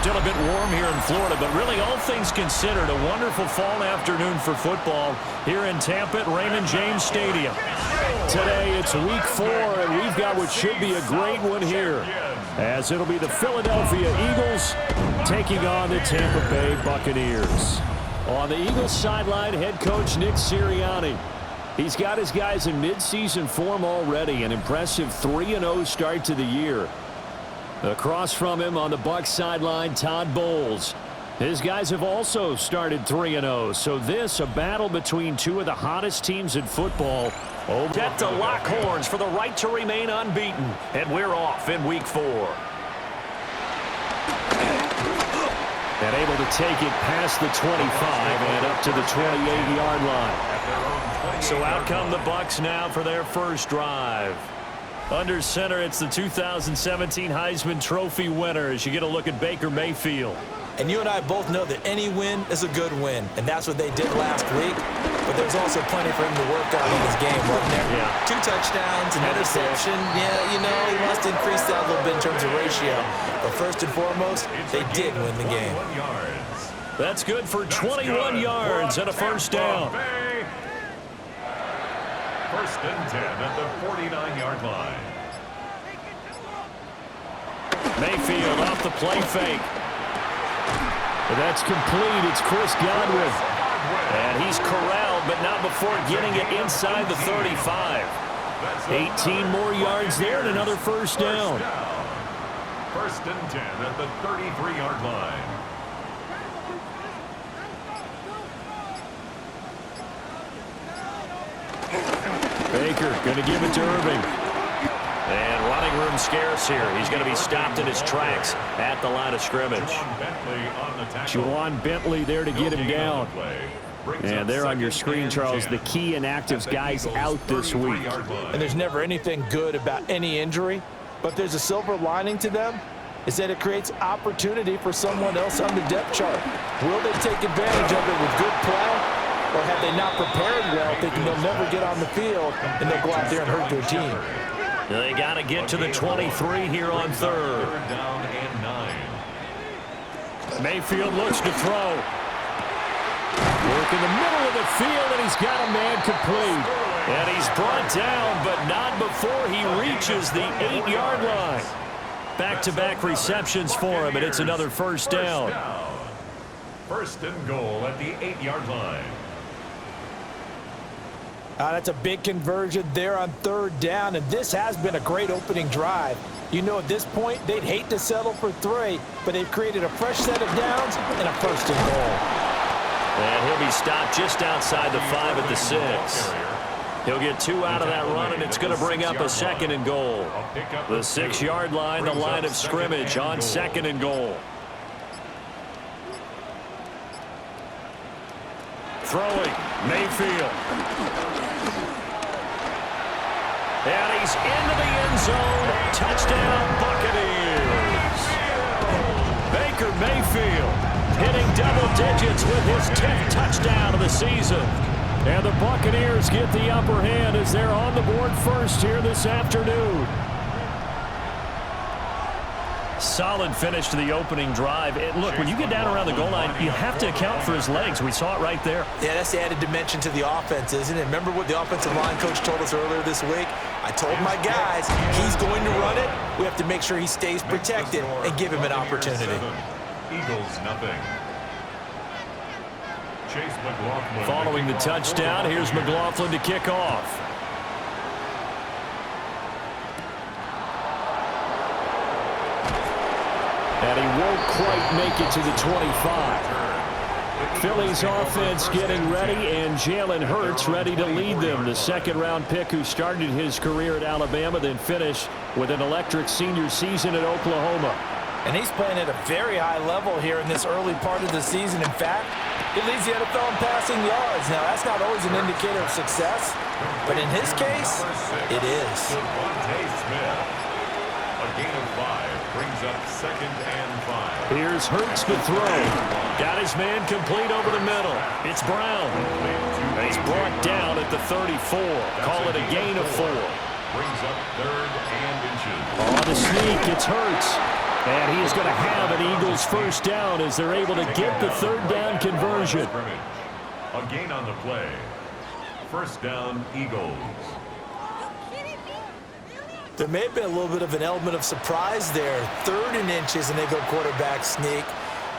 Still a bit warm here in Florida, but really all things considered, a wonderful fall afternoon for football here in Tampa at Raymond James Stadium. Today it's week 4, and we've got what should be a great one here, as it'll be the Philadelphia Eagles taking on the Tampa Bay Buccaneers. On the Eagles sideline, head coach Nick Sirianni. He's got his guys in midseason form already, an impressive 3-0 start to the year. Across from him on the Bucs sideline, Todd Bowles. His guys have also started 3-0, so this a battle between two of the hottest teams in football. Set to lock horns for the right to remain unbeaten, and we're off in week 4. And able to take it past the 25 and up to the 28-yard line. So out come the Bucs now for their first drive. Under center, it's the 2017 Heisman Trophy winner as you get a look at Baker Mayfield. And you and I both know that any win is a good win, and that's what they did last week. But there's also plenty for him to work on in this game, wasn't there? Yeah. 2 touchdowns, an interception. Yeah, you know, he wants to increase that a little bit in terms of ratio. But first and foremost, they did win the game. That's good for 21 yards and a first down. First and 10 at the 49-yard line. Mayfield off the play fake. That's complete. It's Chris Godwin. And he's corralled, but not before getting it inside the 35. 18 more yards there and another first down. First and 10 at the 33-yard line. Baker going to give it to Irving. And running room scarce here. He's going to be stopped in his tracks at the line of scrimmage. Juwan Bentley there to get him down. And there on your screen, Charles, the key inactive guys out this week. And there's never anything good about any injury, but there's a silver lining to them, is that it creates opportunity for someone else on the depth chart. Will they take advantage of it with good play? Or have they not prepared well, thinking they'll never get on the field, and they'll go out there and hurt their team? They got to get to the 23 here on third. Down and 9. Mayfield looks to throw. Work in the middle of the field, and he's got a man complete. And he's brought down, but not before he reaches the 8-yard line. Back-to-back receptions for him, and it's another first down. First and goal at the 8-yard line. That's a big conversion there on third down, and this has been a great opening drive. You know, at this point, they'd hate to settle for 3, but they've created a fresh set of downs and a first and goal. And he'll be stopped just outside the 5 at the 6. He'll get 2 out of that run, and it's going to bring up a second and goal. The 6-yard line, the line of scrimmage on second and goal. Throwing, Mayfield. And he's into the end zone. Touchdown, Buccaneers. Baker Mayfield hitting double digits with his 10th touchdown of the season. And the Buccaneers get the upper hand as they're on the board first here this afternoon. Solid finish to the opening drive. Look, when you get down around the goal line, you have to account for his legs. We saw it right there. Yeah, that's the added dimension to the offense, isn't it? Remember what the offensive line coach told us earlier this week? I told my guys, he's going to run it. We have to make sure he stays protected and give him an opportunity. Eagles nothing. Chase McLaughlin. Following the touchdown, here's McLaughlin to kick off. And he won't quite make it to the 25. Philly's offense getting ready, and Jalen Hurts ready to lead them. The second-round pick who started his career at Alabama, then finished with an electric senior season at Oklahoma. And he's playing at a very high level here in this early part of the season. In fact, he leads the NFL in passing yards. Now, that's not always an indicator of success, but in his case, it is. A gain of 5 brings up second and 5. Here's Hurts to throw. Got his man complete over the middle. It's Brown. And he's brought down at the 34. Call it a gain of 4. Brings up third and inches. On the sneak, it's Hurts. And he is going to have an Eagles first down as they're able to get the third down conversion. A gain on the play. First down, Eagles. There may have been a little bit of an element of surprise there. 3rd and inches, and they go quarterback sneak.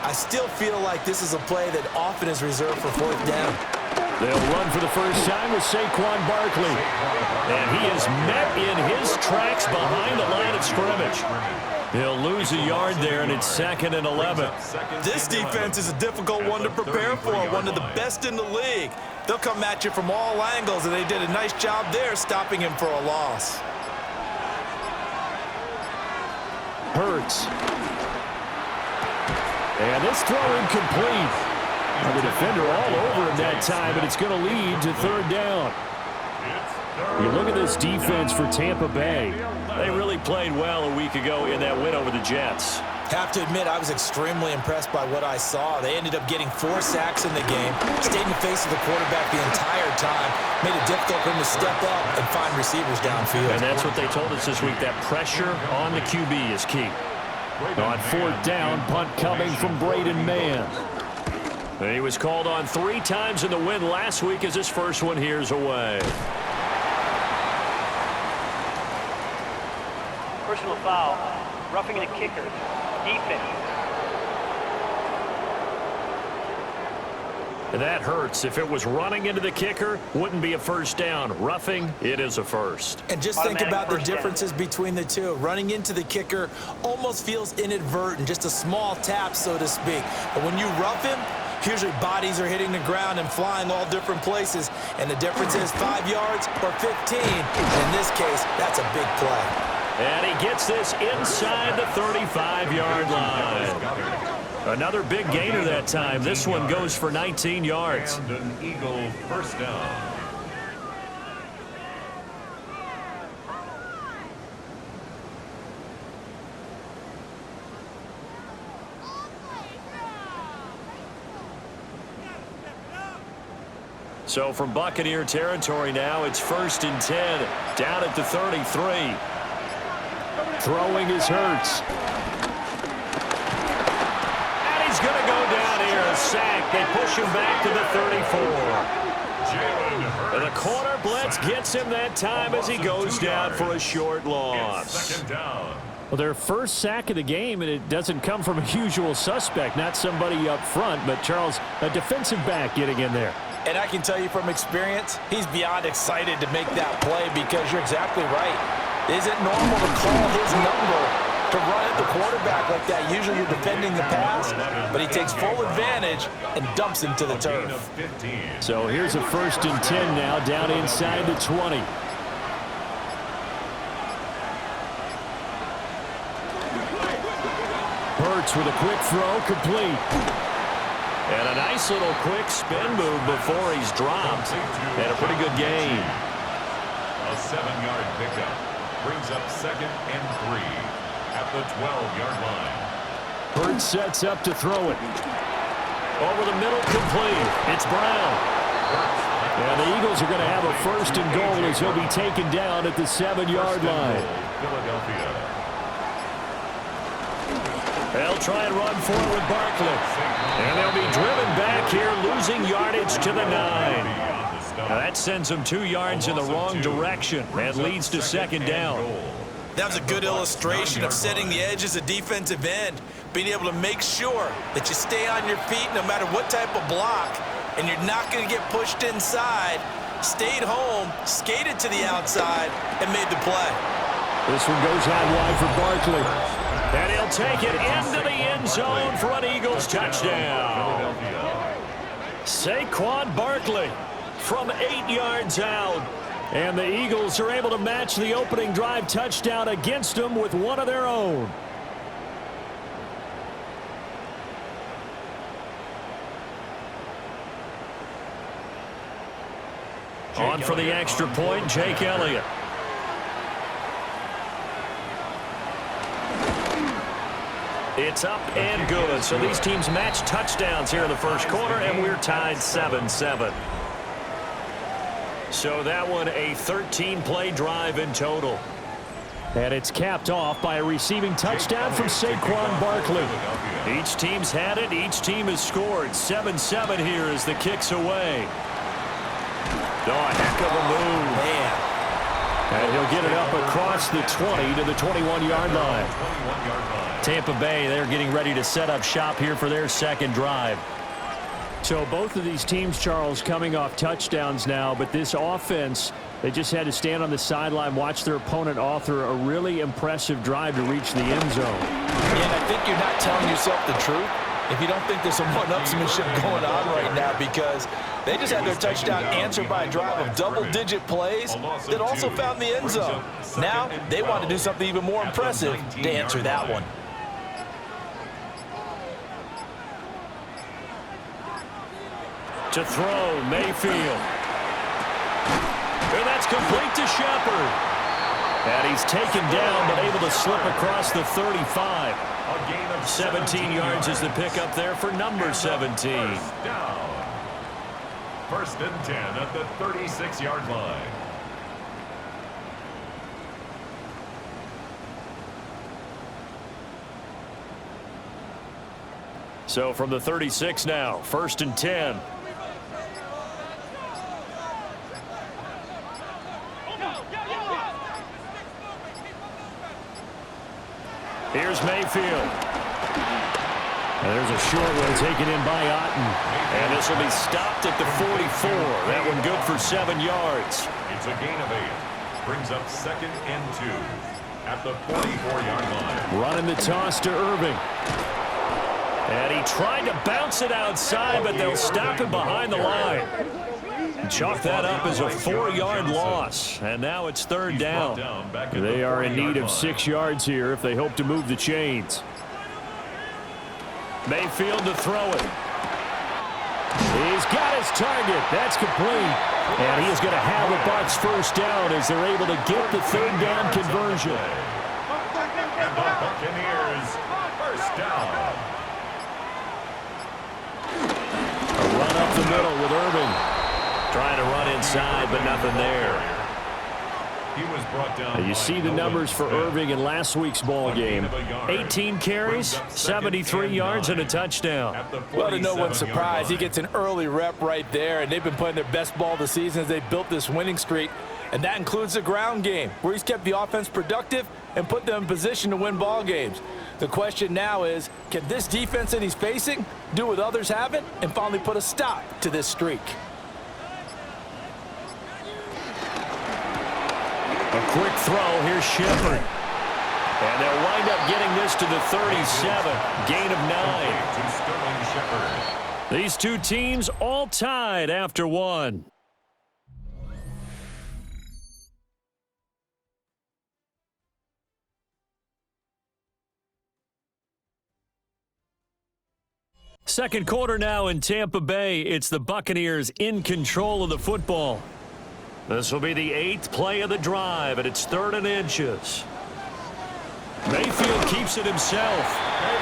I still feel like this is a play that often is reserved for 4th down. They'll run for the first time with Saquon Barkley. And he is met in his tracks behind the line of scrimmage. He'll lose a yard there, and it's 2nd and 11. This defense is a difficult one to prepare for, one of the best in the league. They'll come at you from all angles, and they did a nice job there stopping him for a loss. Hurts. And this throw incomplete. The defender all over him that time, but it's going to lead to 3rd down. You look at this defense for Tampa Bay. They really played well a week ago in that win over the Jets. Have to admit, I was extremely impressed by what I saw. They ended up getting 4 sacks in the game, stayed in the face of the quarterback the entire time, made it difficult for him to step up and find receivers downfield. And that's what they told us this week, that pressure on the QB is key. On 4th down, punt coming from Braden Mann. He was called on 3 times in the win last week as his first one here's away. Personal foul, roughing the kicker, defense. That hurts. If it was running into the kicker, wouldn't be a first down. Roughing, it is a first. And just think about the differences between the two. Running into the kicker almost feels inadvertent, just a small tap, so to speak. But when you rough him, usually bodies are hitting the ground and flying all different places. And the difference is 5 yards or 15. In this case, that's a big play. And he gets this inside the 35-yard line. Another big gainer that time. This one goes for 19 yards. And an Eagle first down. So from Buccaneer territory now, it's 1st and 10, down at the 33. Throwing is Hurts. And he's going to go down here, a sack. They push him back to the 34. And the corner blitz gets him that time as he goes down for a short loss. Second down. Well, their first sack of the game, and it doesn't come from a usual suspect, not somebody up front, but Charles, a defensive back getting in there. And I can tell you from experience, he's beyond excited to make that play because you're exactly right. Is it normal to call his number to run at the quarterback like that? Usually you're defending the pass, but he takes full advantage and dumps him to the turf. So here's a 1st and 10 now, down inside the 20. Hurts with a quick throw, complete. And a nice little quick spin move before he's dropped. And a pretty good gain. A 7-yard pickup brings up 2nd and 3 at the 12-yard line. Hurts sets up to throw it. Over the middle, complete. It's Brown. And the Eagles are going to have a 1st and goal as he'll be taken down at the 7-yard line. Philadelphia. They'll try and run forward with Barkley. And they'll be driven back here, losing yardage to the 9. Now that sends them 2 yards in the wrong direction and leads to 2nd down. That was a good illustration of setting the edge as a defensive end, being able to make sure that you stay on your feet no matter what type of block, and you're not going to get pushed inside. Stayed home, skated to the outside, and made the play. This one goes out wide for Barkley. And he'll take it into the end zone for an Eagles touchdown. Saquon Barkley from 8 yards out. And the Eagles are able to match the opening drive touchdown against them with one of their own. On for the extra point, Jake Elliott. It's up and good. So these teams match touchdowns here in the first quarter, and we're tied 7-7. So that one a 13-play drive in total. And it's capped off by a receiving touchdown from Saquon Barkley. Each team's had it. Each team has scored. 7-7 here as the kick's away. Oh, a heck of a move. Man. And he'll get it up across the 20 to the 21-yard line. Tampa Bay, they're getting ready to set up shop here for their second drive. So both of these teams, Charles, coming off touchdowns now, but this offense, they just had to stand on the sideline, watch their opponent author a really impressive drive to reach the end zone. And I think you're not telling yourself the truth if you don't think there's some one-upsmanship going on right now, because they just had their touchdown answered by a drive of double-digit plays that also found the end zone. Now they want to do something even more impressive to answer that one. To throw, Mayfield. And that's complete to Shepard. And he's taken down, but able to slip across the 35. 17 yards is the pickup there for number 17. First and 10 at the 36-yard line. So from the 36 now, first and 10. Here's Mayfield. And there's a short one taken in by Otten. And this will be stopped at the 44. That one good for 7 yards. It's a gain of 8. Brings up second and 2 at the 44-yard line. Running the toss to Irving. And he tried to bounce it outside, but they'll stop him behind the line. Chalk that up as a 4-yard loss. And now it's third down. They are in need of 6 yards here if they hope to move the chains. Mayfield to throw it. He's got his target. That's complete. And he is going to have a Bucs first down as they're able to get the third down conversion. And the Buccaneers first down. A run up the middle with Irving. Trying to run inside, but nothing there. He was brought down. You see the numbers for Irving in last week's ball game. 18 carries, 73 yards, and a touchdown. Well, to no one's surprise, he gets an early rep right there, and they've been playing their best ball this season as they built this winning streak. And that includes the ground game, where he's kept the offense productive and put them in position to win ball games. The question now is, can this defense that he's facing do what others haven't and finally put a stop to this streak? A quick throw. Here's Shepard. And they'll wind up getting this to the 37. Gain of 9. These two teams all tied after one. Second quarter now in Tampa Bay. It's the Buccaneers in control of the football. This will be the 8th play of the drive, and it's 3rd and inches. Mayfield keeps it himself.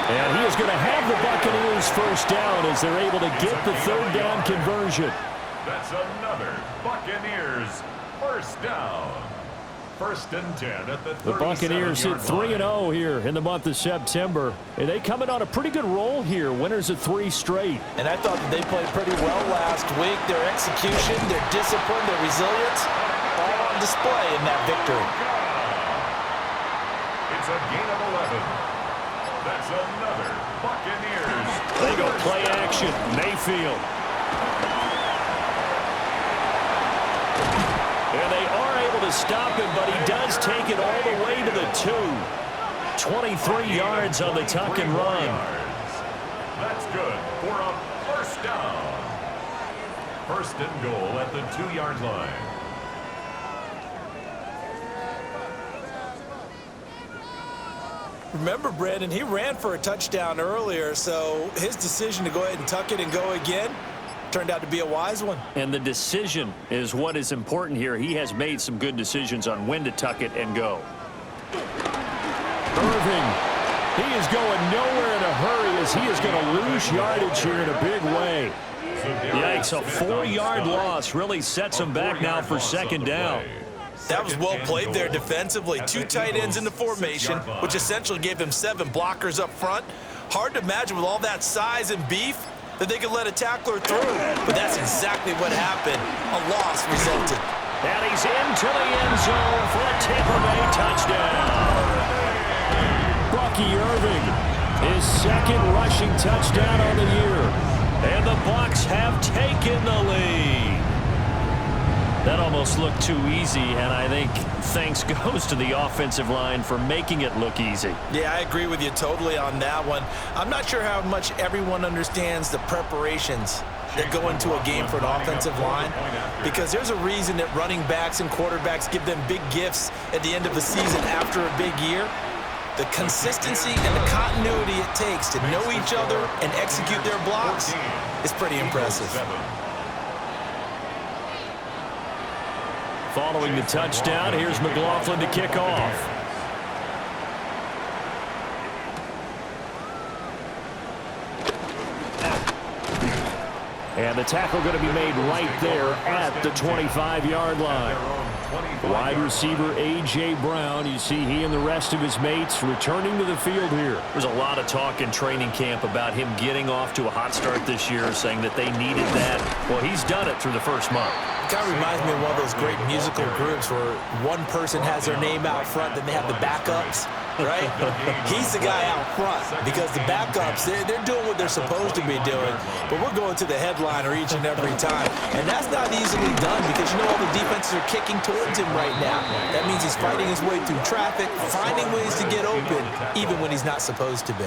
And he is going to have the Buccaneers first down as they're able to get the third down conversion. That's another Buccaneers first down. First and 10 at the 37-yard line. The Buccaneers hit 3-0 here in the month of September. And they come in on a pretty good roll here. Winners of 3 straight. And I thought that they played pretty well last week. Their execution, their discipline, their resilience, all on display in that victory. It's a gain of 11. That's another Buccaneers. They go play action. Mayfield. And they are able to stop him, but he does take it all the way to the 2. 23 yards on the tuck and run. That's good for a first down. First and goal at the 2-yard line. Remember, Brandon, he ran for a touchdown earlier, so his decision to go ahead and tuck it and go again turned out to be a wise one. And the decision is what is important here. He has made some good decisions on when to tuck it and go. Irving, he is going nowhere in a hurry as he is going to lose yardage here in a big way. Yikes, a 4-yard loss really sets him back now for second down. That was well played there defensively. Two tight ends in the formation, which essentially gave them 7 blockers up front. Hard to imagine with all that size and beef that they could let a tackler through. But that's exactly what happened. A loss resulted. And he's into the end zone for a Tampa Bay touchdown. Bucky Irving, his second rushing touchdown on the year. And the Bucs have taken the lead. That almost looked too easy, and I think thanks goes to the offensive line for making it look easy. Yeah, I agree with you totally on that one. I'm not sure how much everyone understands the preparations that go into a game for an offensive line, because there's a reason that running backs and quarterbacks give them big gifts at the end of the season after a big year. The consistency and the continuity it takes to know each other and execute their blocks is pretty impressive. Following the touchdown, here's McLaughlin to kick off. And the tackle going to be made right there at the 25-yard line. Wide receiver A.J. Brown, you see he and the rest of his mates returning to the field here. There's a lot of talk in training camp about him getting off to a hot start this year, saying that they needed that. Well, he's done it through the first month. It kind of reminds me of one of those great musical groups where one person has their name out front, then they have the backups, right? He's the guy out front because the backups, they're doing what they're supposed to be doing, but we're going to the headliner each and every time. And that's not easily done because, you know, all the defenses are kicking towards him right now. That means he's fighting his way through traffic, finding ways to get open, even when he's not supposed to be.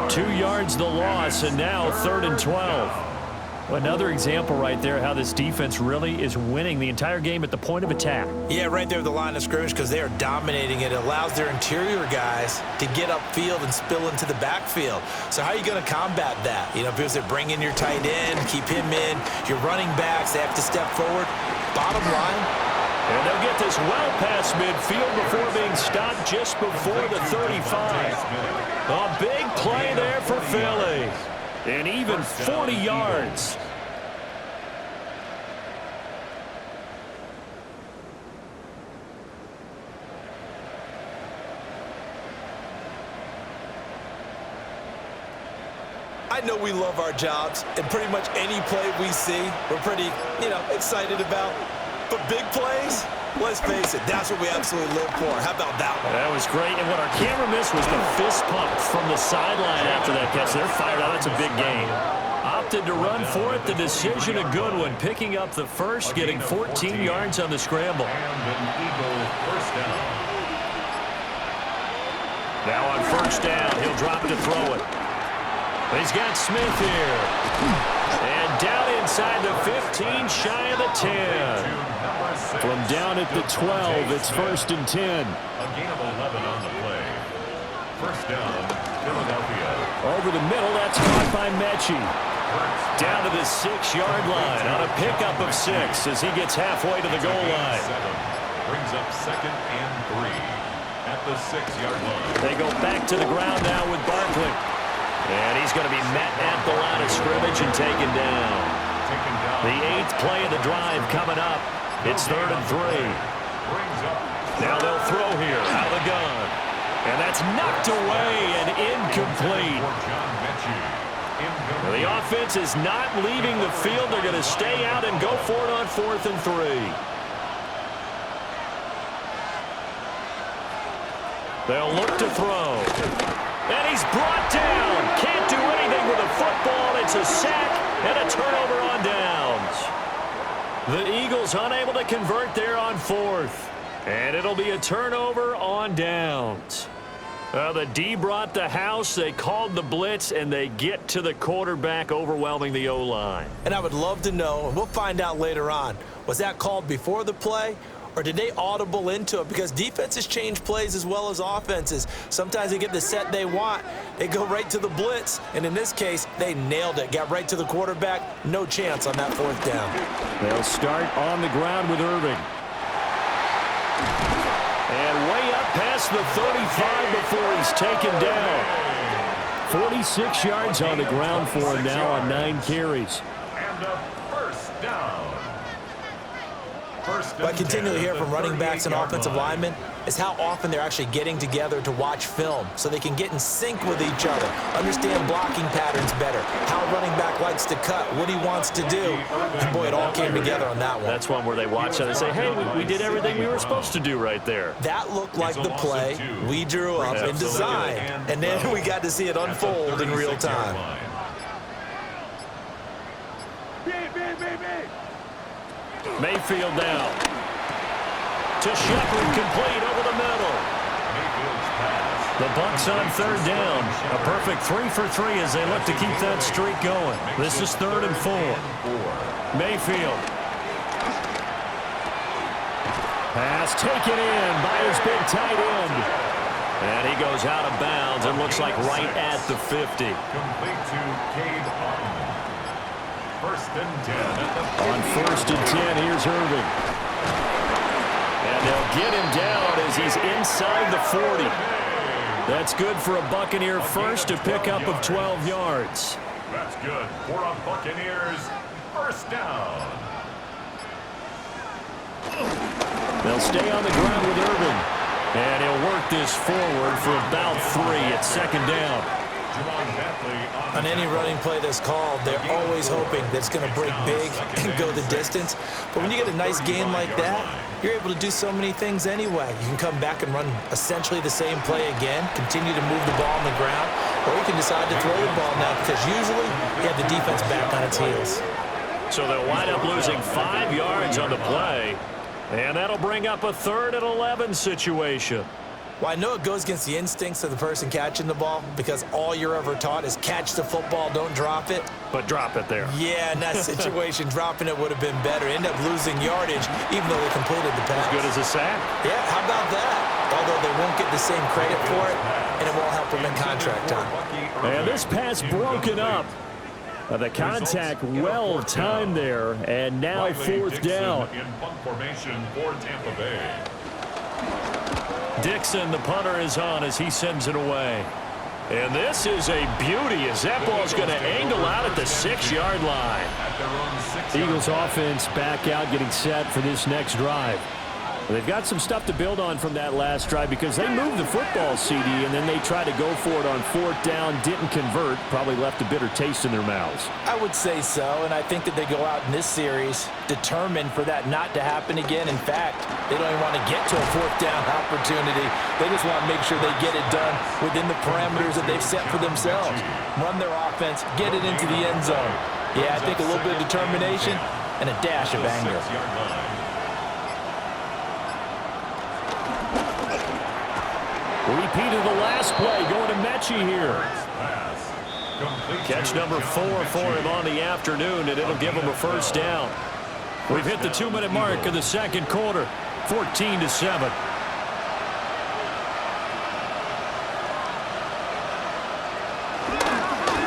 2 yards the loss, and now 3rd and 12. Another example right there how this defense really is winning the entire game at the point of attack. Yeah, right there at the line of scrimmage because they are dominating it. It allows their interior guys to get upfield and spill into the backfield. So how are you going to combat that? You know, because they bring in your tight end, keep him in. Your running backs, they have to step forward. Bottom line. And they'll get this well past midfield before being stopped just before the 35. A big play there for Philly. And even 40 yards. I know we love our jobs, and pretty much any play we see, we're pretty, excited about. But big plays, let's face it, that's what we absolutely live for. How about that one? That was great, and what our camera missed was the fist pump from the sideline after that catch. They're fired out. That's a big game. Opted to run for it. The decision a good one. Picking up the first, getting 14 yards on the scramble. Now on first down, he'll drop to throw it. He's got Smith here. And down inside the 15, shy of the 10. From down at the 12, it's 1st and 10. A gain of 11 on the play. First down, Philadelphia. Over the middle, that's caught by Mechie. Down to the 6-yard line on a pickup of 6 as he gets halfway to the goal line. Brings up 2nd and 3 at the 6-yard line. They go back to the ground now with Barkley. And he's going to be met at the line of scrimmage and taken down. The 8th play of the drive coming up. It's 3rd and 3. Now they'll throw here out of the gun. And that's knocked away and incomplete. The offense is not leaving the field. They're going to stay out and go for it on 4th and 3. They'll look to throw. And he's brought down. Can't do anything with a football. It's a sack and a turnover on downs. The Eagles unable to convert there on 4th. And it'll be a turnover on downs. The D brought the house. They called the blitz, and they get to the quarterback, overwhelming the O-line. And I would love to know, and we'll find out later on, was that called before the play? Or did they audible into it? Because defenses change plays as well as offenses. Sometimes they get the set they want. They go right to the blitz. And in this case, they nailed it. Got right to the quarterback. No chance on that 4th down. They'll start on the ground with Irving. And way up past the 35 before he's taken down. 46 yards on the ground for him now on 9 carries. And a first down. What I continually hear from running backs and offensive linemen is how often they're actually getting together to watch film so they can get in sync with each other, understand blocking patterns better, how a running back likes to cut, what he wants to do. And boy, it all came together on that one. That's one where they watch and they say, hey, we did everything we were supposed to do right there. That looked like the play we drew up and designed, and then we got to see it unfold in real time. Mayfield down. To Shepard, complete over the middle. The Bucs on third down. A perfect 3 for 3 as they look to keep that streak going. This is 3rd and 4. Mayfield. Pass taken in by his big tight end. And he goes out of bounds. It looks like right at the 50. Complete to Cade Otton. 1st and 10 at the 50. On 1st and 10, here's Irving. And they'll get him down as he's inside the 40. That's good for a Buccaneer first, a pickup of 12 yards. That's good for a Buccaneers 1st down. They'll stay on the ground with Irving. And he'll work this forward for about 3 at 2nd down. On any running play that's called, they're always hoping that it's going to break big and go the distance. But when you get a nice game like that, you're able to do so many things anyway. You can come back and run essentially the same play again, continue to move the ball on the ground, or you can decide to throw the ball now because usually you have the defense back on its heels. So they'll wind up losing 5 yards on the play, and that'll bring up a 3rd and 11 situation. Well, I know it goes against the instincts of the person catching the ball because all you're ever taught is catch the football, don't drop it. But drop it there. Yeah, in that situation, dropping it would have been better. End up losing yardage even though they completed the pass. As good as a sack? Yeah, how about that? Although they won't get the same credit for it, and it won't help them in contract time. And this pass broken up. The contact well timed there, and now 4th down. In punt formation for Tampa Bay. Dixon, the punter, is on as he sends it away. And this is a beauty as that ball's going to angle out at the 6-yard line. Eagles offense back out, getting set for this next drive. They've got some stuff to build on from that last drive because they moved the football, CD, and then they tried to go for it on 4th down, didn't convert, probably left a bitter taste in their mouths. I would say so, and I think that they go out in this series determined for that not to happen again. In fact, they don't even want to get to a 4th down opportunity. They just want to make sure they get it done within the parameters that they've set for themselves. Run their offense, get it into the end zone. Yeah, I think a little bit of determination and a dash of anger. Repeat of the last play, going to Mechie here. Catch number 4 for him on the afternoon, and it'll give him a 1st down. We've hit the 2-minute mark of the 2nd quarter, 14-7.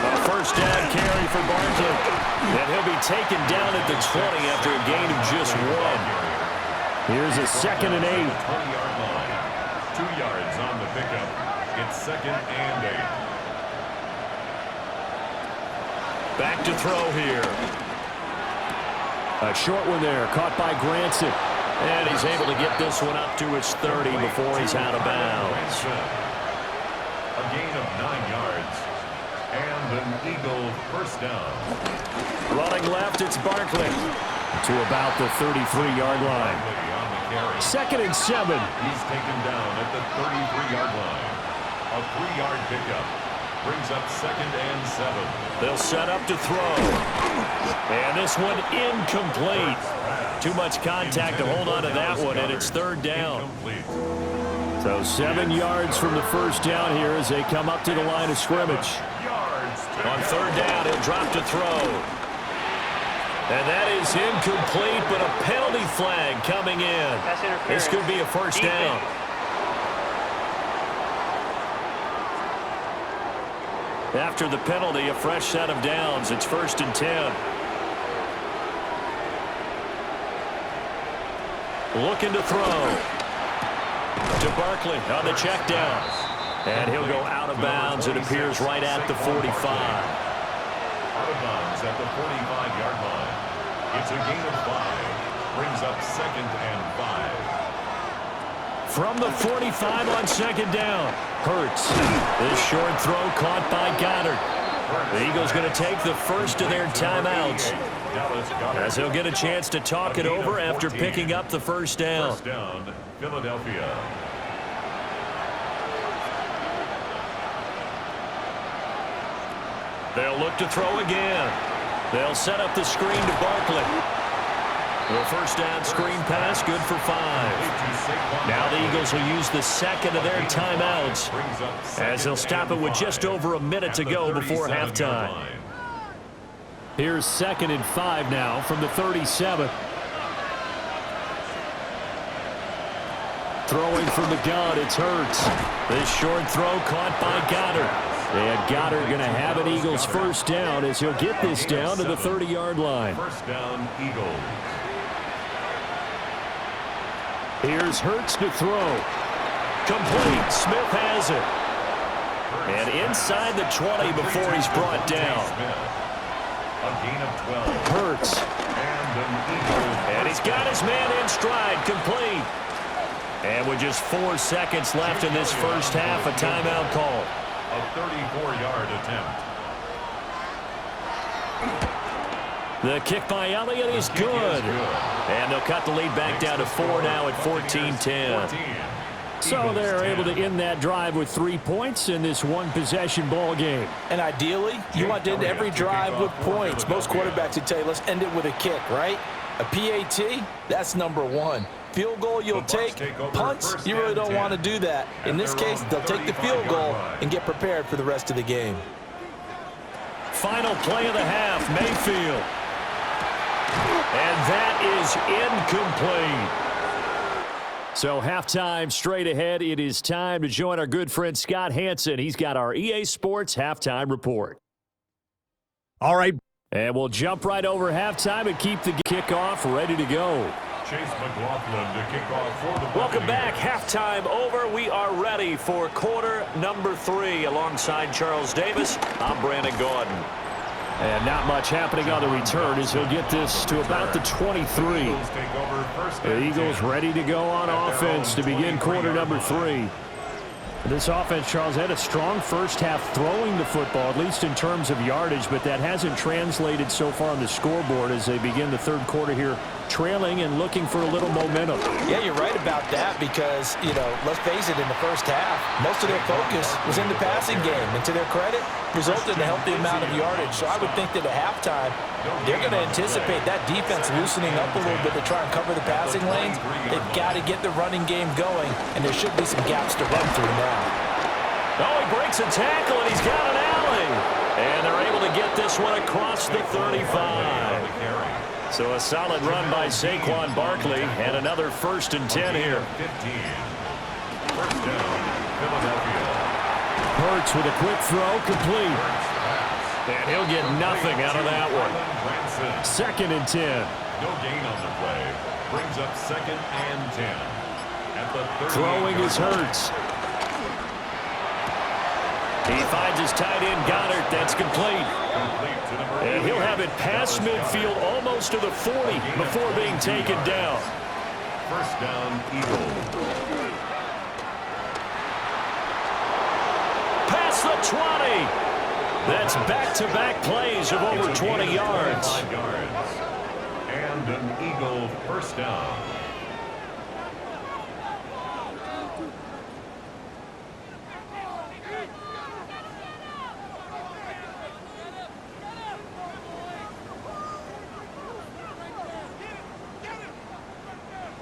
A 1st down carry for Barkley. And he'll be taken down at the 20 after a gain of just 1. Here's a 2nd and 8. 2 yards on the pickup. It's 2nd and 8. Back to throw here. A short one there, caught by Granson. And he's able to get this one up to his 30 before he's out of bounds. A gain of 9 yards. And an Eagle 1st down. Running left, it's Barkley. To about the 33-yard line. 2nd and 7. He's taken down at the 33-yard line. A 3-yard pickup brings up 2nd and 7. They'll set up to throw. And this one incomplete. Too much contact to hold on to that one, and it's 3rd down. So 7 yards from the 1st down here as they come up to the line of scrimmage. On 3rd down, he'll drop to throw. And that is incomplete, but a penalty flag coming in. This could be a 1st down. After the penalty, a fresh set of downs. It's 1st and 10. Looking to throw. To Barkley on the check down. And he'll go out of bounds. It appears right at the 45. Out of bounds at the 45-yard line. It's a gain of 5. Brings up 2nd and 5. From the 45 on 2nd down. Hurts. This short throw caught by Goddard. The Eagles going to take the first of their timeouts, as he'll get a chance to talk it over after picking up the first down. First down, Philadelphia. They'll look to throw again. They'll set up the screen to Barkley. The first down screen pass, good for 5. Now the Eagles will use the second of their timeouts, as they'll stop it with just over a minute to go before halftime. Here's 2nd and 5 now from the 37. Throwing from the gun, it's Hurts. This short throw caught by Goddard. And Goddard going to have an Eagles first down, as he'll get this down to the 30-yard line. First down, Eagles. Here's Hurts to throw. Complete. Smith has it. And inside the 20 before he's brought down. A gain of 12. Hurts. And he's got his man in stride. Complete. And with just 4 seconds left in this first half, a timeout call. A 34-yard attempt. The kick by Elliott is good. And they'll cut the lead back down to 4 now at 14-10. So they're able to end that drive with 3 points in this one-possession ball game. And ideally, you want to end every drive with points. Most quarterbacks would tell you, let's end it with a kick, right? A PAT, that's number 1. Field goal you'll take. Punts, you really don't want to do that. In this case, they'll take the field goal and get prepared for the rest of the game. Final play of the half, Mayfield. And that is incomplete. So halftime straight ahead. It is time to join our good friend Scott Hansen. He's got our EA Sports halftime report. All right. And we'll jump right over halftime and keep the kickoff ready to go. Chase McLaughlin to kick off for the Buccaneers. Welcome back. Halftime over. We are ready for quarter number 3. Alongside Charles Davis, I'm Brandon Gordon. And not much happening on the return as he'll get this to about the 23. The Eagles ready to go on offense to begin quarter number 3. This offense, Charles, had a strong first half throwing the football, at least in terms of yardage, but that hasn't translated so far on the scoreboard as they begin the third quarter here, trailing and looking for a little momentum. Yeah, you're right about that because, let's face it, in the first half, most of their focus was in the passing game. And to their credit, resulted in a healthy amount of yardage. So I would think that at halftime, they're going to anticipate that defense loosening up a little bit to try and cover the passing lanes. They've got to get the running game going, and there should be some gaps to run through now. Oh, he breaks a tackle, and he's got an alley. And they're able to get this one across the 35. So a solid run by Saquon Barkley, and another 1st and 10 here. 15. First down, Philadelphia. Hurts with a quick throw, complete. And he'll get nothing out of that one. 2nd and 10. No gain on the play. Brings up 2nd and 10. At the 38. Throwing is Hurts. He finds his tight end, Goddard. That's complete. And he'll have it past midfield almost to the 40 before being taken down. First down, Eagles. Past the 20. That's back-to-back plays of over 20 yards. And an Eagle first down.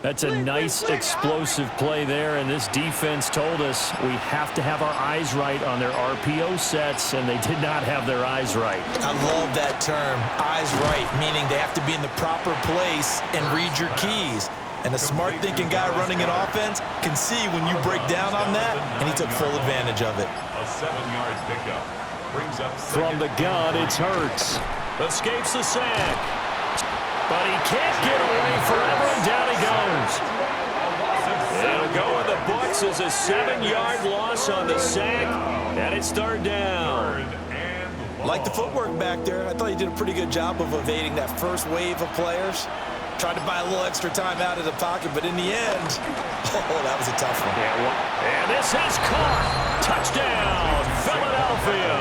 That's a nice explosive play there, and this defense told us we have to have our eyes right on their RPO sets, and they did not have their eyes right. I love that term, eyes right, meaning they have to be in the proper place and read your keys. And a smart thinking guy running an offense can see when you break down on that, and he took full advantage of it. A 7-yard pickup. Brings up from the gun, it's Hurts. Escapes the sack. But he can't get away forever, and down he goes. It'll go with the Bucs as a 7-yard loss on the sack, and it's 3rd down. Like the footwork back there. I thought he did a pretty good job of evading that first wave of players. Tried to buy a little extra time out of the pocket, but in the end, oh, that was a tough one. And this is caught. Touchdown, Philadelphia.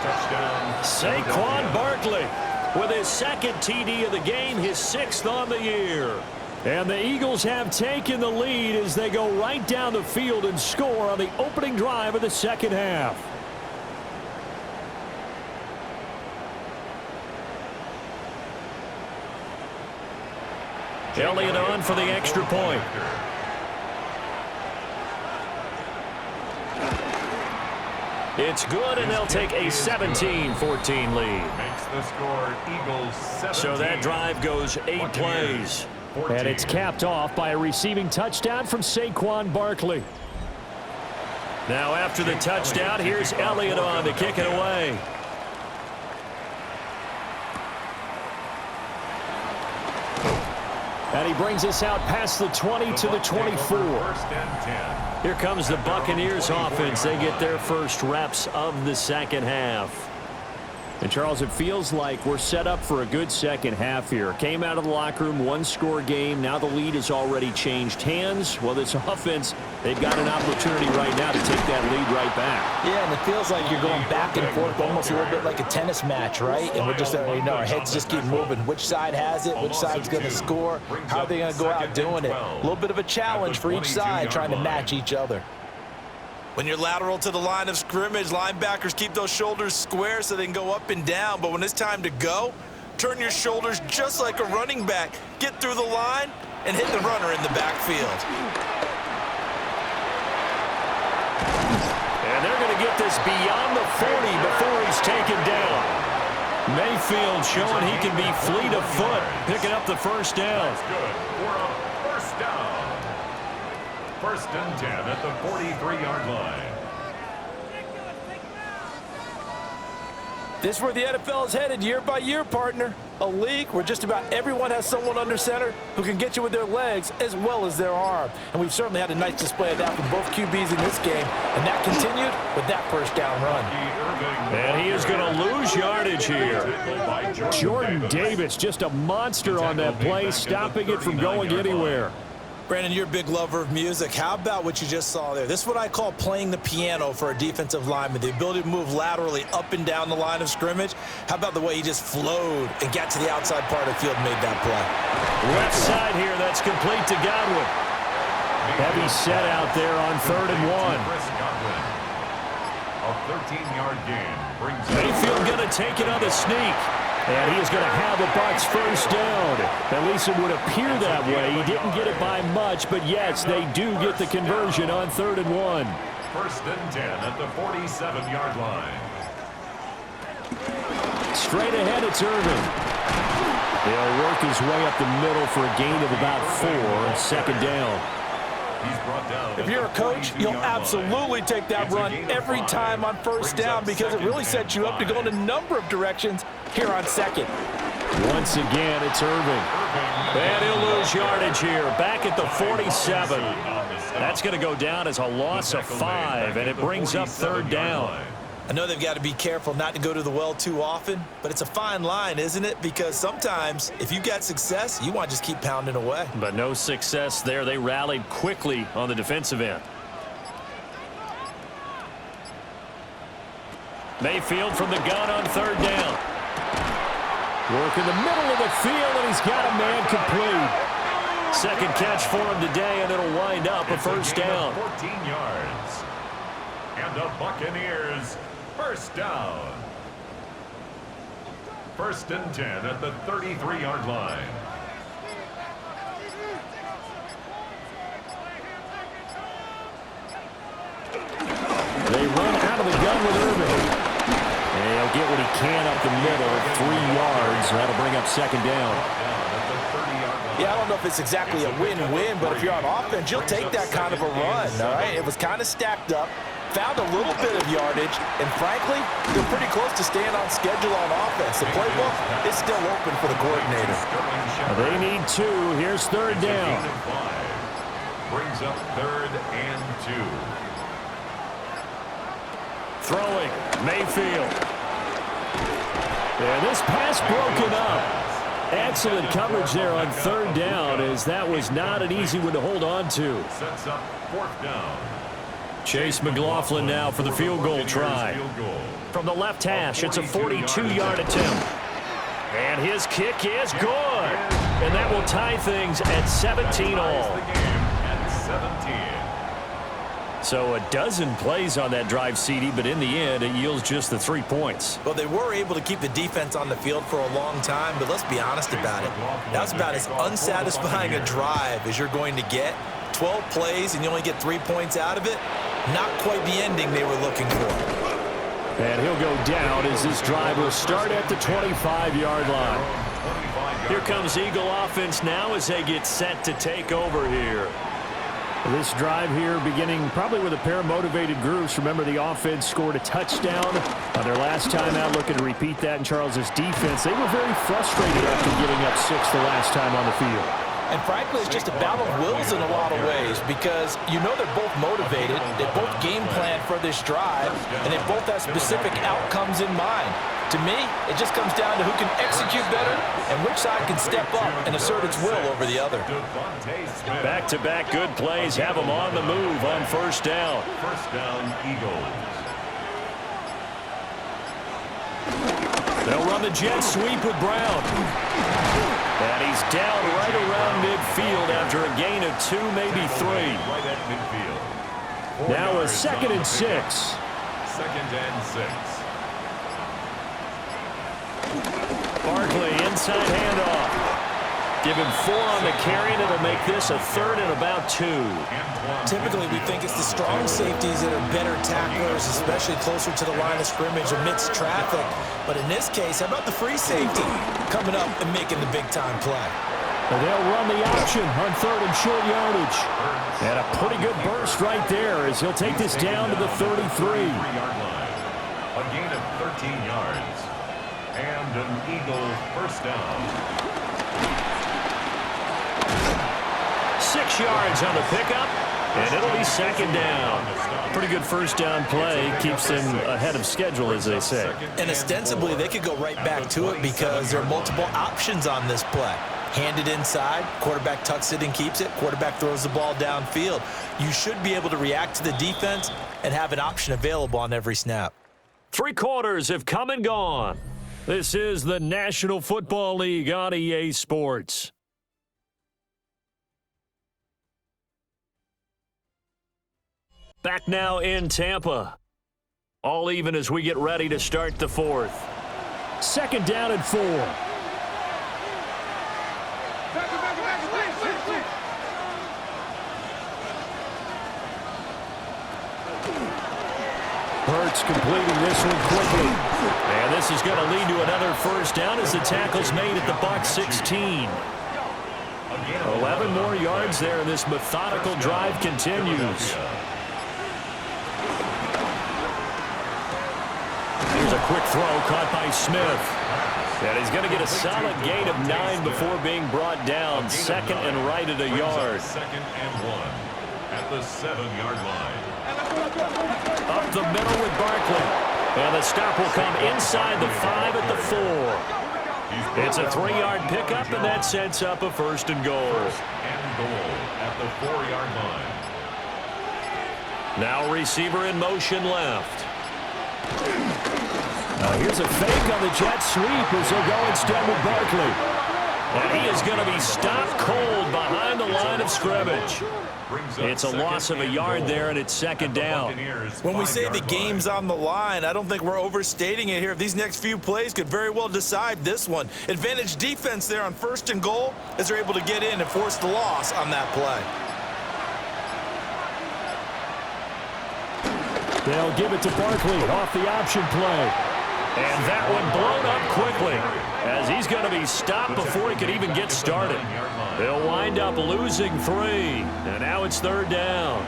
Touchdown. Saquon Barkley with his second TD of the game, his 6th on the year. And the Eagles have taken the lead as they go right down the field and score on the opening drive of the second half. Elliott on for the extra point. It's good, and they'll take a 17-14 lead. Makes the score Eagles 17. So that drive goes 8 plays. And it's capped off by a receiving touchdown from Saquon Barkley. Now after the touchdown, here's Elliott on to kick it away. And he brings us out past the 20 to the 24. First and 10. Here comes the Buccaneers offense. They get their first reps of the second half. And, Charles, it feels like we're set up for a good second half here. Came out of the locker room, one-score game. Now the lead has already changed hands. Well, this offense, they've got an opportunity right now to take that lead right back. Yeah, and it feels like you're going back and forth almost a little bit like a tennis match, right? And we're just, our heads just keep moving. Which side has it? Which side's going to score? How are they going to go out doing it? A little bit of a challenge for each side trying to match each other. When you're lateral to the line of scrimmage, linebackers keep those shoulders square so they can go up and down. But when it's time to go, turn your shoulders just like a running back. Get through the line and hit the runner in the backfield. And they're going to get this beyond the 40 before he's taken down. Mayfield showing he can be fleet of foot, picking up the first down. That's good for a first down. First and 10 at the 43-yard line. This is where the NFL is headed year by year, partner. A league where just about everyone has someone under center who can get you with their legs as well as their arm. And we've certainly had a nice display of that from both QBs in this game. And that continued with that first down run. And he is going to lose yardage here. Jordan Davis, just a monster on that play, stopping it from going anywhere. Brandon, you're a big lover of music. How about what you just saw there? This is what I call playing the piano for a defensive lineman, the ability to move laterally up and down the line of scrimmage. How about the way he just flowed and got to the outside part of the field and made that play? Left side here, that's complete to Godwin. Heavy set out there on 3rd and 1. A 13-yard gain brings Mayfield going to take it on the sneak. And he is going to have the Bucs first down. At least it would appear that way. He didn't get it by much, but yes, they do get the conversion on 3rd and 1. First and 10 at the 47-yard line. Straight ahead, it's Irvin. He'll work his way up the middle for a gain of about 4, second down. He's brought down. If you're a coach, you'll absolutely take that run every time on first down because it really sets you up to go in a number of directions here on second. Once again, it's Irvin. And he'll lose yardage here. Back at the 47. That's going to go down as a loss of 5, and it brings up 3rd down. I know they've got to be careful not to go to the well too often, but it's a fine line, isn't it? Because sometimes, if you've got success, you want to just keep pounding away. But no success there. They rallied quickly on the defensive end. Mayfield from the gun on 3rd down. Work in the middle of the field, and he's got a man complete. Second catch for him today, and it'll wind up a first down. 14 yards. And the Buccaneers first down. First and 10 at the 33-yard line. They run out of the gun with Irvin. And he'll get what he can up the middle, 3 yards. That'll bring up second down. Yeah, I don't know if it's exactly a win-win, but if you're on offense, you'll take that kind of a run, all right? It was kind of stacked up, found a little bit of yardage, and frankly, they're pretty close to staying on schedule on offense. The playbook is still open for the coordinator. They need 2. Here's 3rd down. Brings up 3rd and 2. Throwing, Mayfield. And this pass broken up. Excellent coverage there on third down, as that was not an easy one to hold on to. Sets up fourth down. Chase McLaughlin now for the field goal try. From the left hash, it's a 42-yard attempt. And his kick is good. And that will tie things at 17 all. So a dozen plays on that drive, CD, but in the end, it yields just the 3 points. Well, they were able to keep the defense on the field for a long time, but let's be honest about it. That's about as unsatisfying a drive as you're going to get. 12 plays and you only get 3 points out of it. Not quite the ending they were looking for. And he'll go down as this drive will start at the 25-yard line. Here comes Eagle offense now as they get set to take over here. This drive here beginning probably with a pair of motivated groups. Remember, the offense scored a touchdown on their last time out, looking to repeat that in Charles's defense. They were very frustrated after giving up 6 the last time on the field. And frankly, it's just a battle of wills in a lot of ways, because you know they're both motivated, they both game plan for this drive, and they both have specific outcomes in mind. To me, it just comes down to who can execute better and which side can step up and assert its will over the other. Back-to-back good plays have them on the move on first down. First down, Eagles. They'll run the jet sweep with Brown. And he's down right around midfield after a gain of 2, maybe 3. Right at midfield. Now a 2nd and 6. Second and 6. Barkley inside handoff. Give him 4 on the carry, and it'll make this a 3rd and about 2. Typically, we think it's the strong safeties that are better tacklers, especially closer to the line of scrimmage amidst traffic. But in this case, how about the free safety coming up and making the big-time play? And they'll run the option on 3rd and short yardage. And a pretty good burst right there as he'll take this down to the 33. A gain of 13 yards. And an Eagle first down. 6 yards on the pickup, and it'll be 2nd down. Pretty good first down play. Keeps them ahead of schedule, as they say. And ostensibly, they could go right back to it because there are multiple options on this play. Handed inside, quarterback tucks it and keeps it, quarterback throws the ball downfield. You should be able to react to the defense and have an option available on every snap. 3 quarters have come and gone. This is the National Football League on EA Sports. Back now in Tampa. All even as we get ready to start the 4th. 2nd down and 4. Hurts completing this one quickly. And this is going to lead to another first down as the tackle's made at the Bucs 16. 11 more yards there, and this methodical drive continues. Here's a quick throw caught by Smith. And he's going to get a solid gain of 9 before being brought down. 2nd and right at a yard. 2nd and 1 at the 7-yard line. Up the middle with Barkley. And the stop will come inside the 5 at the 4. It's a 3-yard pickup, and that sets up a 1st and goal. First and goal at the 4-yard line. Now receiver in motion left. Here's a fake on the jet sweep as they'll go instead with Barkley. And he is going to be stopped cold behind the line of scrimmage. It's a loss of a yard there, and it's 2nd down. When we say the game's on the line, I don't think we're overstating it here. These next few plays could very well decide this one. Advantage defense there on 1st and goal as they're able to get in and force the loss on that play. They'll give it to Barkley off the option play. And that one blown up quickly as he's going to be stopped before he could even get started. They'll wind up losing 3. And now it's 3rd down.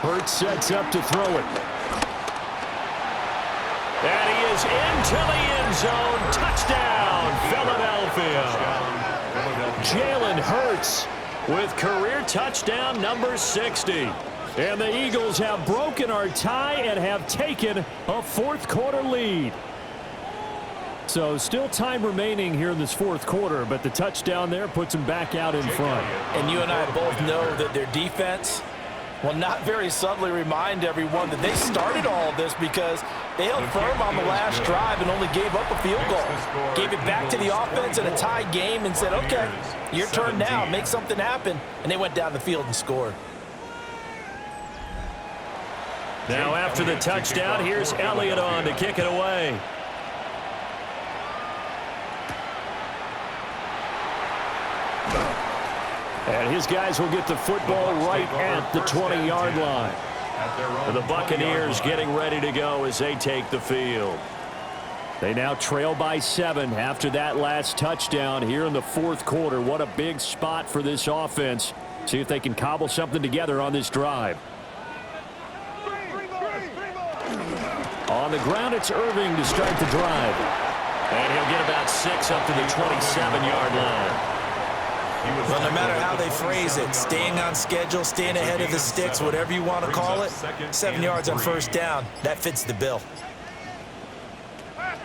Hurts sets up to throw it. And he is into the end zone. Touchdown, Philadelphia. Jalen Hurts with career touchdown number 60. And the Eagles have broken our tie and have taken a 4th quarter lead. So still time remaining here in this fourth quarter, but the touchdown there puts them back out in front. And you and I both know that their defense will not very subtly remind everyone that they started all of this because they held firm on the last drive and only gave up a field goal. Gave it back to the offense in a tie game and said, okay, your turn now, make something happen. And they went down the field and scored. Now after the touchdown, here's Elliott on to kick it away. And his guys will get the football right at the 20-yard line. And the Buccaneers getting ready to go as they take the field. They now trail by 7 after that last touchdown here in the fourth quarter. What a big spot for this offense. See if they can cobble something together on this drive. On the ground, it's Irving to start the drive. And he'll get about 6 up to the 27-yard line. Well, no matter how they phrase it, staying on schedule, staying ahead of the sticks, whatever you want to call it, 7 yards on first down, that fits the bill.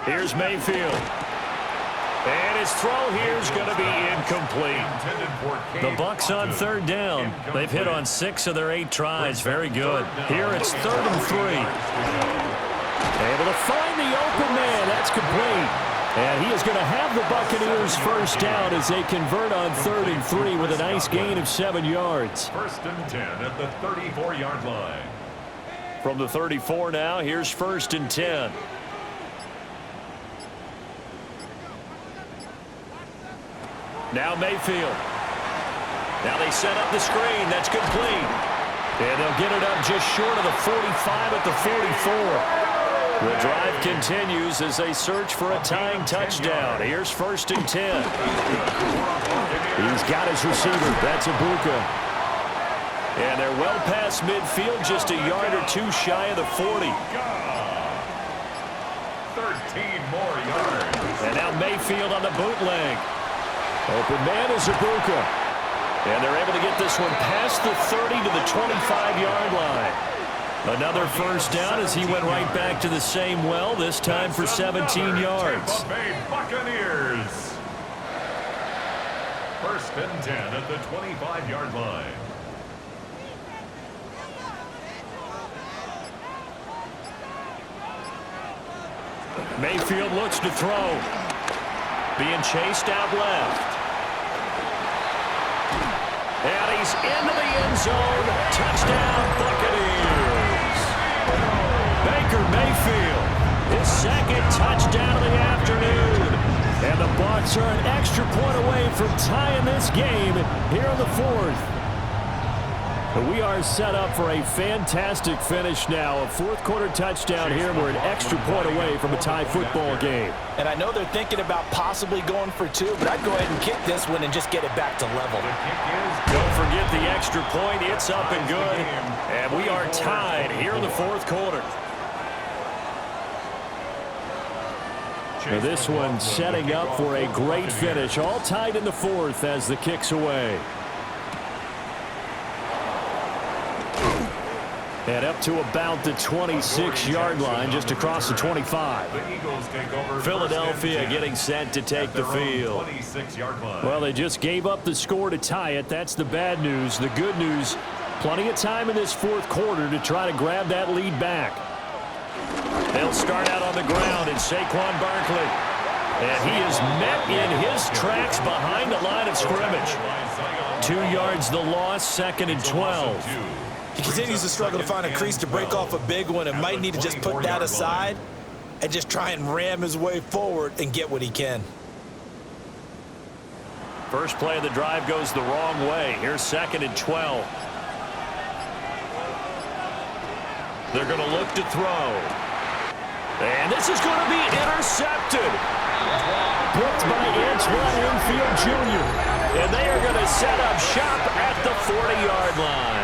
Here's Mayfield. And his throw here is going to be incomplete. The Bucs on third down. They've hit on 6 of their 8 tries. Very good. Here it's 3rd and 3. Able to find the open man. That's complete. And he is going to have the Buccaneers first down as they convert on 3rd and 3 with a nice gain of 7 yards. 1st and 10 at the 34-yard line. From the 34 now, here's 1st and 10. Now Mayfield. Now they set up the screen. That's complete. And they'll get it up just short of the 45 at the 44. The drive continues as they search for a tying touchdown. Here's 1st and 10. He's got his receiver. That's Buccaneers. And they're well past midfield, just a yard or 2 shy of the 40. 13 more yards. And now Mayfield on the bootleg. Open man is Buccaneers. And they're able to get this one past the 30 to the 25-yard line. Another first down as he went right back to the same well, this time for 17 yards. Buccaneers. 1st and 10 at the 25-yard line. Mayfield looks to throw. Being chased out left. And he's into the end zone. Touchdown, Buccaneers. Baker Mayfield, his 2nd touchdown of the afternoon. And the Bucs are an extra point away from tying this game here in the 4th. But we are set up for a fantastic finish now. A 4th quarter touchdown here. We're an extra point away from a tie football game. And I know they're thinking about possibly going for 2, but I'd go ahead and kick this one and just get it back to level. Don't forget the extra point. It's up and good. And we are tied here in the 4th quarter. Now this one setting up for a great finish. All tied in the 4th as the kick's away. And up to about the 26-yard line, just across the 25. Philadelphia getting set to take the field. Well, they just gave up the score to tie it. That's the bad news. The good news, plenty of time in this 4th quarter to try to grab that lead back. They'll start out on the ground, and Saquon Barkley. And he is met in his tracks behind the line of scrimmage. 2 yards the loss, 2nd and 12. He continues to struggle to find a crease to break off a big one and might need to just put that aside and just try and ram his way forward and get what he can. First play of the drive goes the wrong way. Here's 2nd and 12. They're going to look to throw. And this is going to be intercepted. Picked by Antoine Winfield Jr. And they are going to set up shop at the 40-yard line.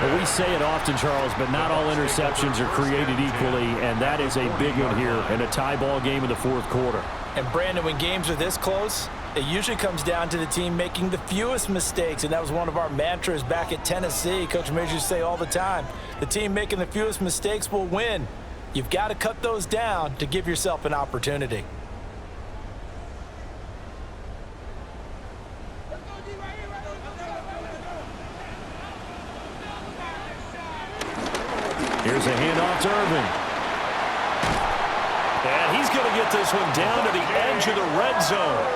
Well, we say it often, Charles, but not all interceptions are created equally, and that is a big one here in a tie ball game in the 4th quarter. And, Brandon, when games are this close, it usually comes down to the team making the fewest mistakes, and that was one of our mantras back at Tennessee. Coach Majors say all the time, the team making the fewest mistakes will win. You've got to cut those down to give yourself an opportunity. Here's a handoff to Irvin. And he's going to get this one down to the edge of the red zone.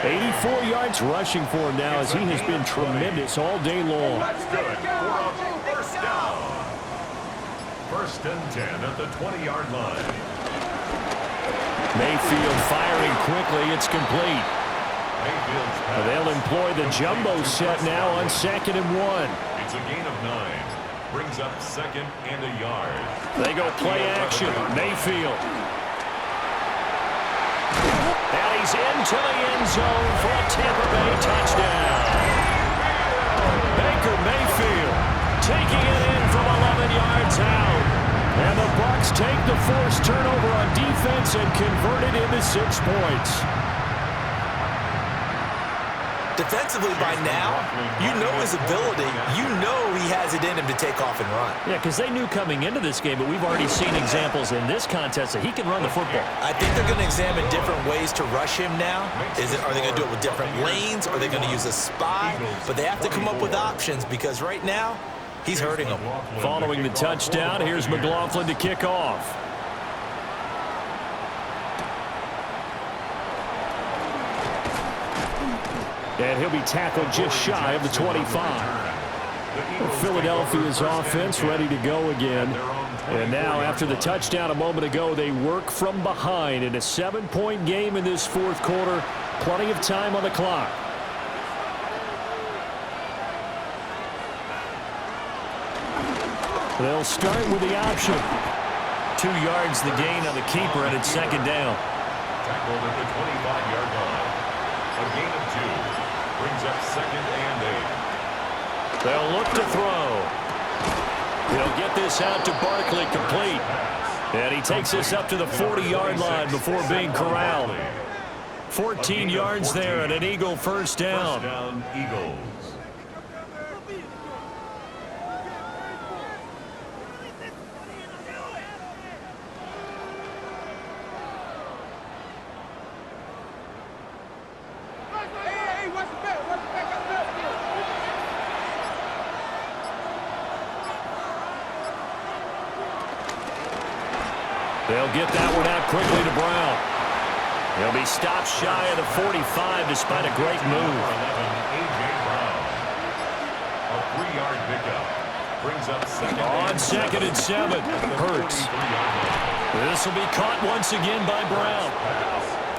84 yards rushing for him now as he has been tremendous all day long. That's good. First down. First and 10 at the 20-yard line. Mayfield firing quickly. It's complete. They'll employ the jumbo set now on 2nd and 1. It's a gain of 9. Brings up 2nd and a yard. They go play action. Mayfield. And he's into the end zone for a Tampa Bay touchdown. Baker Mayfield taking it in from 11 yards out. And the Bucs take the forced turnover on defense and convert it into 6 points. Defensively by now, you know his ability. You know he has it in him to take off and run. Yeah, because they knew coming into this game, but we've already seen examples in this contest that he can run the football. I think they're going to examine different ways to rush him now. Are they going to do it with different lanes? Are they going to use a spy? But they have to come up with options because right now, he's hurting them. Following the touchdown, here's McLaughlin to kick off. And he'll be tackled just shy of the 25. Philadelphia's offense ready to go again. And now, after the touchdown a moment ago, they work from behind in a 7-point game in this 4th quarter. Plenty of time on the clock. They'll start with the option. 2 yards the gain on the keeper, and it's 2nd down. Tackled at the 25-yard line. A gain of 2. Brings up 2nd and 8. They'll look to throw. He'll get this out to Barkley, complete. And he takes this up to the 40-yard line before being corralled. 14 yards there and an Eagle first down. First down, Eagles. They'll get that one out quickly to Brown. He'll be stopped shy of the 45 despite a great move. 11, A.J. Brown. A 3-yard pickup. Brings up 2nd On 2nd and 7. Hurts. This will be caught once again by Brown.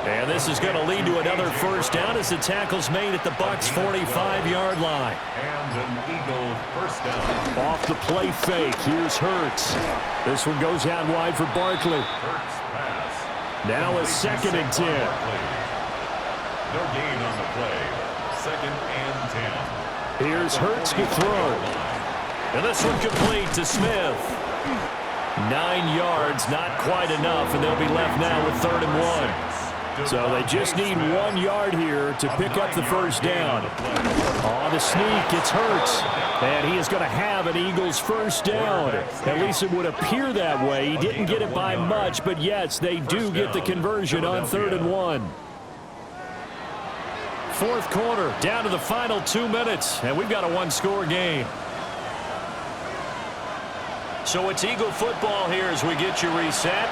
And this is going to lead to another first down as the tackle's made at the Bucs' 45-yard line. And an Eagle first down. Off the play fake, here's Hurts. This one goes out wide for Barkley. Hurts pass. Now a 2nd and 10. No gain on the play. 2nd and 10. Here's Hurts to throw. And this one complete to Smith. 9 yards, not quite enough, and they'll be left now with 3rd and 1. So they just need 1 yard here to pick up the first down. On the sneak, it's Hurts. And he is going to have an Eagles first down. At least it would appear that way. He didn't get it by much, but yes, they do get the conversion on 3rd and 1. 4th quarter, down to the final 2 minutes, and we've got a 1-score game. So it's Eagle football here as we get you reset.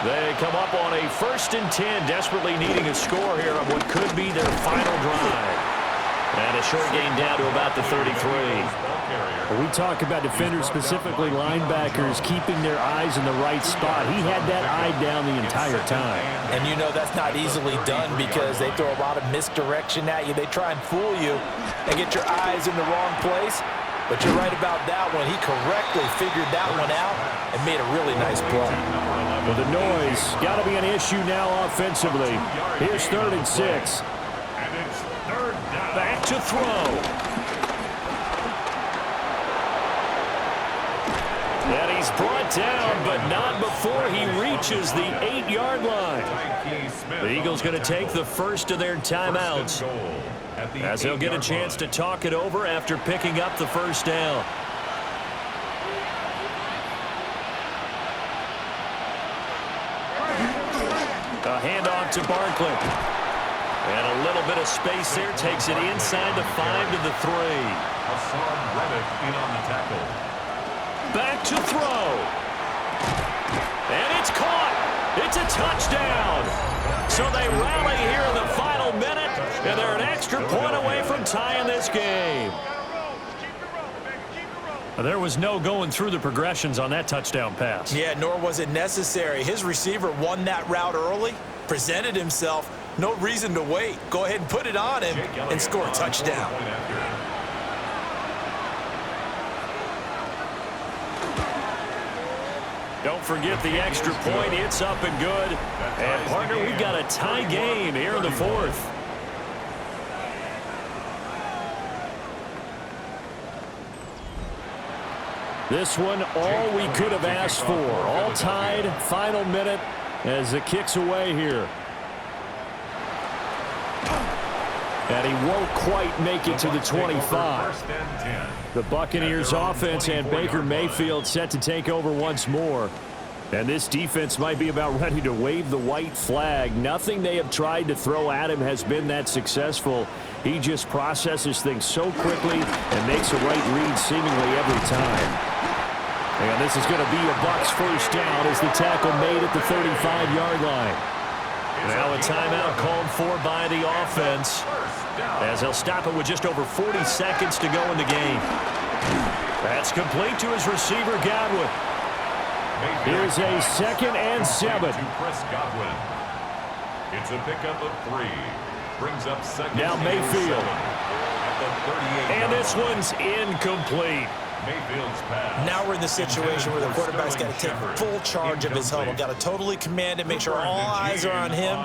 They come up on a 1st and 10, desperately needing a score here on what could be their final drive. And a short gain down to about the 33. We talk about defenders, specifically linebackers, keeping their eyes in the right spot. He had that eye down the entire time. And you know that's not easily done because they throw a lot of misdirection at you. They try and fool you and get your eyes in the wrong place. But you're right about that one. He correctly figured that one out and made a really nice play. Well, the noise got to be an issue now offensively. Here's 3rd and 6. And it's 3rd down. Back to throw. And he's brought down, but not before he reaches the 8-yard line. The Eagles going to take the first of their timeouts, as they'll get a chance to talk it over after picking up the first down. A handoff to Barkley. And a little bit of space there. Takes it inside the 5 to the 3. Hassan Reddick in on the tackle. Back to throw. And it's caught. It's a touchdown. So they rally here in the final minute, and they're an extra point away from tying this game. There was no going through the progressions on that touchdown pass. Yeah, nor was it necessary. His receiver won that route early, presented himself. No reason to wait. Go ahead and put it on him and score a touchdown. Don't forget the extra point. It's up and good. And, partner, we've got a tie game here in the 4th. This one, all we could have asked for. All tied, final minute as the kick's away here. And he won't quite make it to the 25. The Buccaneers offense and Baker Mayfield set to take over once more. And this defense might be about ready to wave the white flag. Nothing they have tried to throw at him has been that successful. He just processes things so quickly and makes a right read seemingly every time. And this is going to be a Bucs first down as the tackle made at the 35-yard line. Now a timeout called for by the offense, as they'll stop it with just over 40 seconds to go in the game. That's complete to his receiver, Godwin. Here's a 2nd and 7. It's a pickup of 3. Brings up 2nd. Now Mayfield. At the 38. And this one's incomplete. Mayfield's pass. Now we're in the situation where the quarterback's got to take full charge of his huddle. Got to totally command it, make sure all eyes are on him.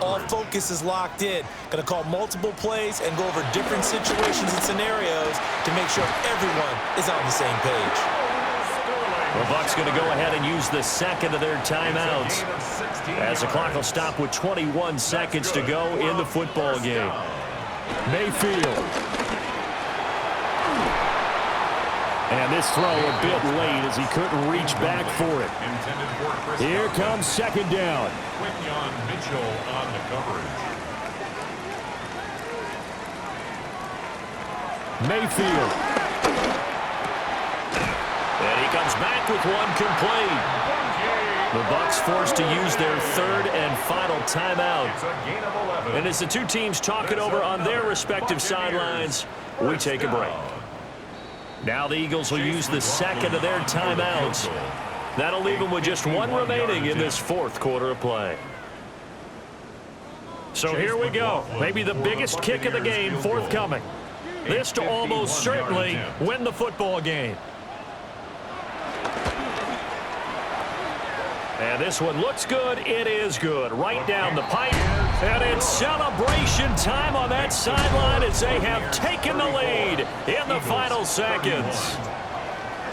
All focus is locked in. Going to call multiple plays and go over different situations and scenarios to make sure everyone is on the same page. The Bucs going to go ahead and use the 2nd of their timeouts, as the clock will stop with 21 seconds to go in the football game. Mayfield. And this throw a bit late as he couldn't reach back for it. Here comes 2nd down. Quinyon Mitchell on the coverage. Mayfield. And he comes back with one complete. The Bucs forced to use their 3rd and final timeout. It's a gain of 11. And as the two teams talk it over on their respective sidelines, we take a break. Now the Eagles will use the 2nd of their timeouts. That'll leave them with just one remaining in this 4th quarter of play. So here we go. Maybe the biggest kick of the game forthcoming. This to almost certainly win the football game. And this one looks good. It is good. Right down the pipe. And it's celebration time on that sideline as they have taken the lead in the final seconds.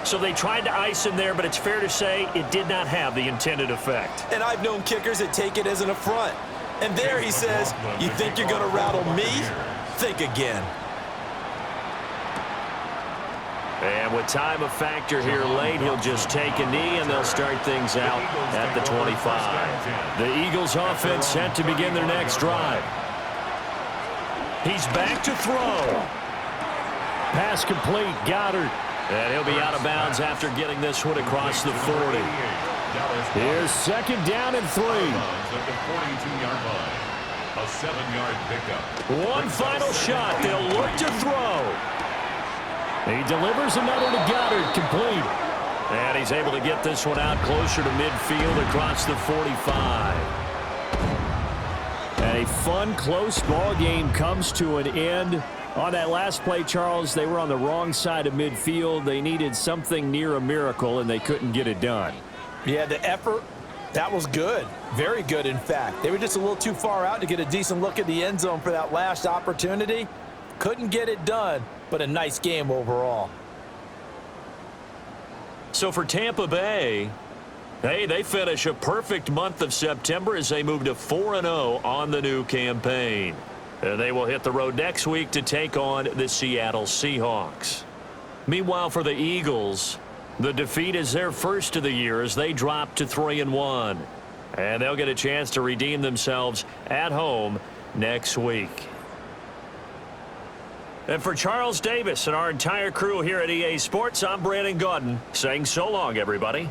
So they tried to ice him there, but it's fair to say it did not have the intended effect. And I've known kickers that take it as an affront. And there he says, you think you're going to rattle me? Think again. And with time a factor here late, he'll just take a knee, and they'll start things out at the 25. The Eagles offense set to begin their next drive. He's back to throw. Pass complete, Goddard. And he'll be out of bounds after getting this one across the 40. Here's 2nd down and 3. At the 42-yard line. A 7-yard pickup. One final shot. They'll look to throw. He delivers another to Goddard, complete. And he's able to get this one out closer to midfield across the 45. A fun, close ball game comes to an end. On that last play, Charles, they were on the wrong side of midfield. They needed something near a miracle, and they couldn't get it done. Yeah, the effort, that was good. Very good, in fact. They were just a little too far out to get a decent look at the end zone for that last opportunity. Couldn't get it done, but a nice game overall. So for Tampa Bay, hey, they finish a perfect month of September as they move to 4-0 on the new campaign. They will hit the road next week to take on the Seattle Seahawks. Meanwhile, for the Eagles, the defeat is their first of the year as they drop to 3-1. And they'll get a chance to redeem themselves at home next week. And for Charles Davis and our entire crew here at EA Sports, I'm Brandon Gaudin saying so long, everybody.